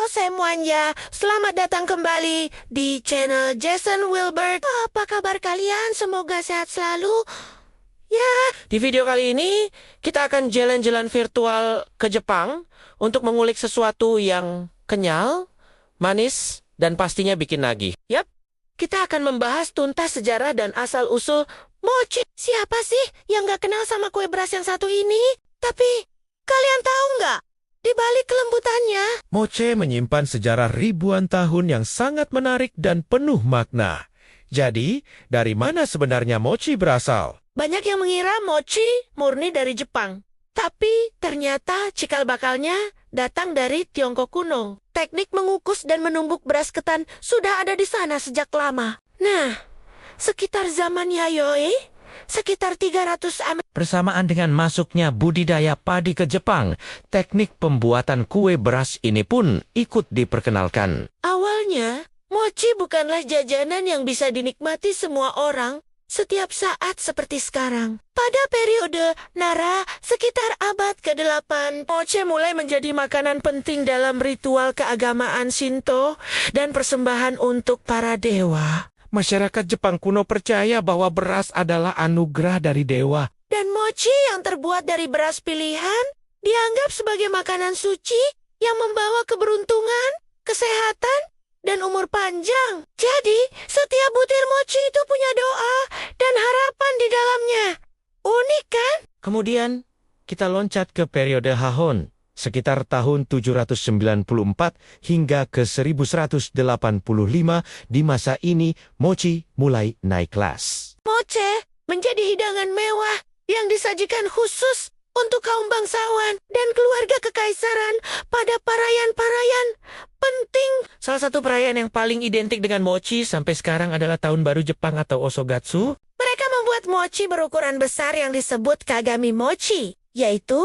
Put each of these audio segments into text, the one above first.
semuanya, selamat datang kembali di channel Jason Wilbert. Apa kabar kalian? Semoga sehat selalu. Ya, di video kali ini kita akan jalan-jalan virtual ke Jepang untuk mengulik sesuatu yang kenyal, manis, dan pastinya bikin nagih. Yap, kita akan membahas tuntas sejarah dan asal-usul mochi. Siapa sih yang gak kenal sama kue beras yang satu ini? Tapi, kalian tahu nggak? Di balik kelembutannya, Moche menyimpan sejarah ribuan tahun yang sangat menarik dan penuh makna. Jadi, dari mana sebenarnya mochi berasal? banyak yang mengira mochi murni dari Jepang. Tapi ternyata cikal bakalnya datang dari Tiongkok kuno. Teknik mengukus dan menumbuk beras ketan sudah ada di sana sejak lama. Nah, sekitar zaman Yayoi, sekitar 300 Bersamaan dengan masuknya budidaya padi ke Jepang, teknik pembuatan kue beras ini pun ikut diperkenalkan. awalnya, mochi bukanlah jajanan yang bisa dinikmati semua orang setiap saat seperti sekarang. Pada periode Nara, sekitar abad ke-8, mochi mulai menjadi makanan penting dalam ritual keagamaan Shinto dan persembahan untuk para dewa. Masyarakat Jepang kuno percaya bahwa beras adalah anugerah dari dewa. Dan mochi yang terbuat dari beras pilihan dianggap sebagai makanan suci yang membawa keberuntungan, kesehatan, dan umur panjang. Jadi, setiap butir mochi itu punya doa dan harapan di dalamnya. Unik kan? Kemudian, kita loncat ke periode Hahon, sekitar tahun 794 hingga ke 1185. Di masa ini, mochi mulai naik kelas. Mochi menjadi hidangan mewah yang disajikan khusus untuk kaum bangsawan dan keluarga kekaisaran pada perayaan-perayaan penting. Salah satu perayaan yang paling identik dengan mochi sampai sekarang adalah Tahun Baru Jepang atau Osogatsu. Mereka membuat mochi berukuran besar yang disebut kagami mochi, yaitu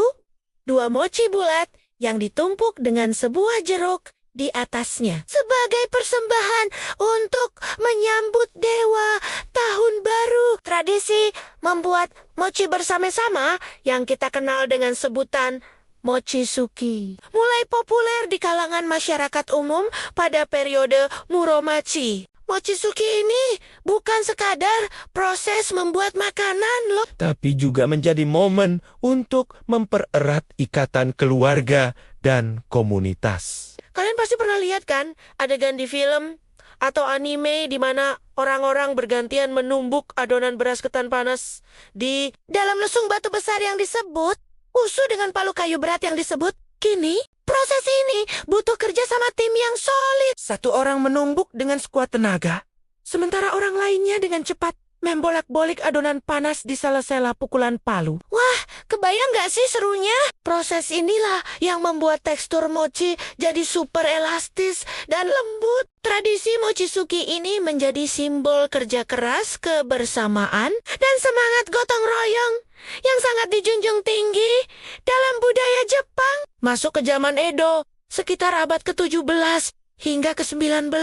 dua mochi bulat yang ditumpuk dengan sebuah jeruk di atasnya sebagai persembahan untuk menyambut dewa tahun baru. Tradisi membuat mochi bersama-sama yang kita kenal dengan sebutan mochisuki mulai populer di kalangan masyarakat umum pada periode Muromachi. Mochisuki ini bukan sekadar proses membuat makanan loh, Tapi juga menjadi momen untuk mempererat ikatan keluarga dan komunitas. Kalian pasti pernah lihat kan adegan di film atau anime di mana orang-orang bergantian menumbuk adonan beras ketan panas di dalam lesung batu besar yang disebut usu dengan palu kayu berat yang disebut kini. Proses ini butuh kerja sama tim yang solid. Satu orang menumbuk dengan sekuat tenaga, sementara orang lainnya dengan cepat membolak-bolik adonan panas di sela-sela pukulan palu. Wah, kebayang gak sih serunya? Proses inilah yang membuat tekstur mochi jadi super elastis dan lembut. Tradisi mochisuki ini menjadi simbol kerja keras, kebersamaan, dan semangat gotong royong yang sangat dijunjung tinggi dalam budaya Jepang. Masuk ke zaman Edo, sekitar abad ke-17 hingga ke-19,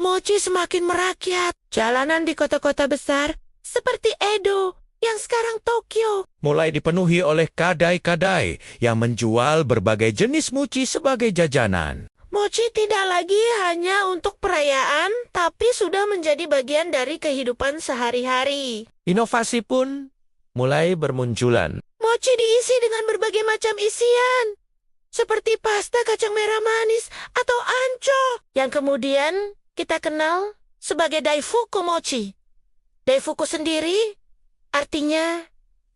mochi semakin merakyat. Jalanan di kota-kota besar seperti Edo yang sekarang Tokyo Mulai dipenuhi oleh kadai-kadai yang menjual berbagai jenis mochi sebagai jajanan. mochi tidak lagi hanya untuk perayaan, tapi sudah menjadi bagian dari kehidupan sehari-hari. Inovasi pun mulai bermunculan. Mochi diisi dengan berbagai macam isian, seperti pasta kacang merah manis atau anco, yang kemudian kita kenal sebagai daifuku mochi. Daifuku sendiri artinya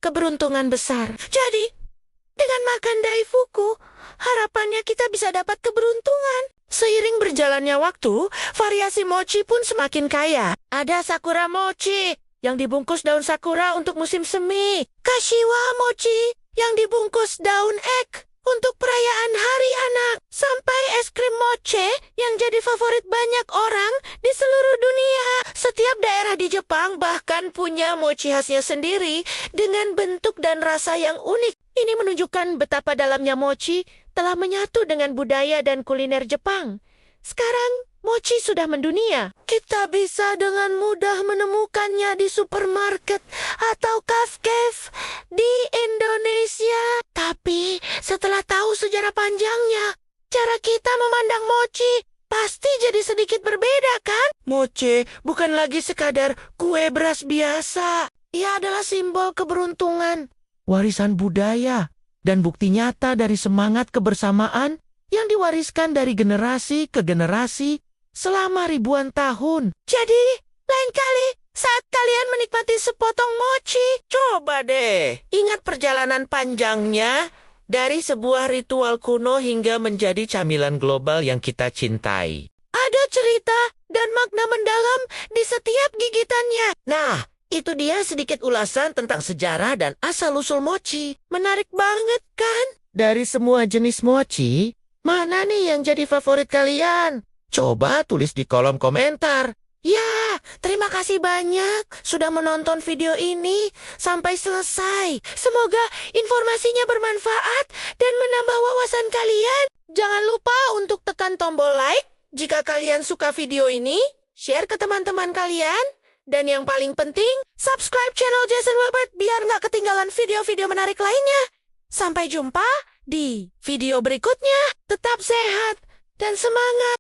keberuntungan besar. Jadi, dengan makan daifuku, harapannya kita bisa dapat keberuntungan. Seiring berjalannya waktu, variasi mochi pun semakin kaya. Ada sakura mochi yang dibungkus daun sakura untuk musim semi, kashiwa mochi yang dibungkus daun ek untuk perayaan hari anak, sampai es krim mochi yang jadi favorit banyak orang di seluruh dunia. Setiap daerah di Jepang bahkan punya mochi khasnya sendiri dengan bentuk dan rasa yang unik. Ini menunjukkan betapa dalamnya mochi telah menyatu dengan budaya dan kuliner Jepang. Sekarang, mochi sudah mendunia. Kita bisa dengan mudah menemukannya di supermarket atau kafe di Indonesia. Tapi setelah tahu sejarah panjangnya, cara kita memandang mochi pasti jadi sedikit berbeda, kan? Mochi bukan lagi sekadar kue beras biasa. Ia adalah simbol keberuntungan, Warisan budaya, dan bukti nyata dari semangat kebersamaan yang diwariskan dari generasi ke generasi selama ribuan tahun. Jadi, lain kali saat kalian menikmati sepotong mochi, coba deh ingat perjalanan panjangnya dari sebuah ritual kuno hingga menjadi camilan global yang kita cintai. Ada cerita dan makna mendalam di setiap gigitannya. Nah, itu dia sedikit ulasan tentang sejarah dan asal-usul mochi. Menarik banget, kan? Dari semua jenis mochi, Mana nih yang jadi favorit kalian? coba tulis di kolom komentar. Ya, terima kasih banyak sudah menonton video ini sampai selesai. Semoga informasinya bermanfaat dan menambah wawasan kalian. Jangan lupa untuk tekan tombol like jika kalian suka video ini, share ke teman-teman kalian, dan yang paling penting, subscribe channel Jason Wilbert biar nggak ketinggalan video-video menarik lainnya. Sampai jumpa di video berikutnya. Tetap sehat dan semangat.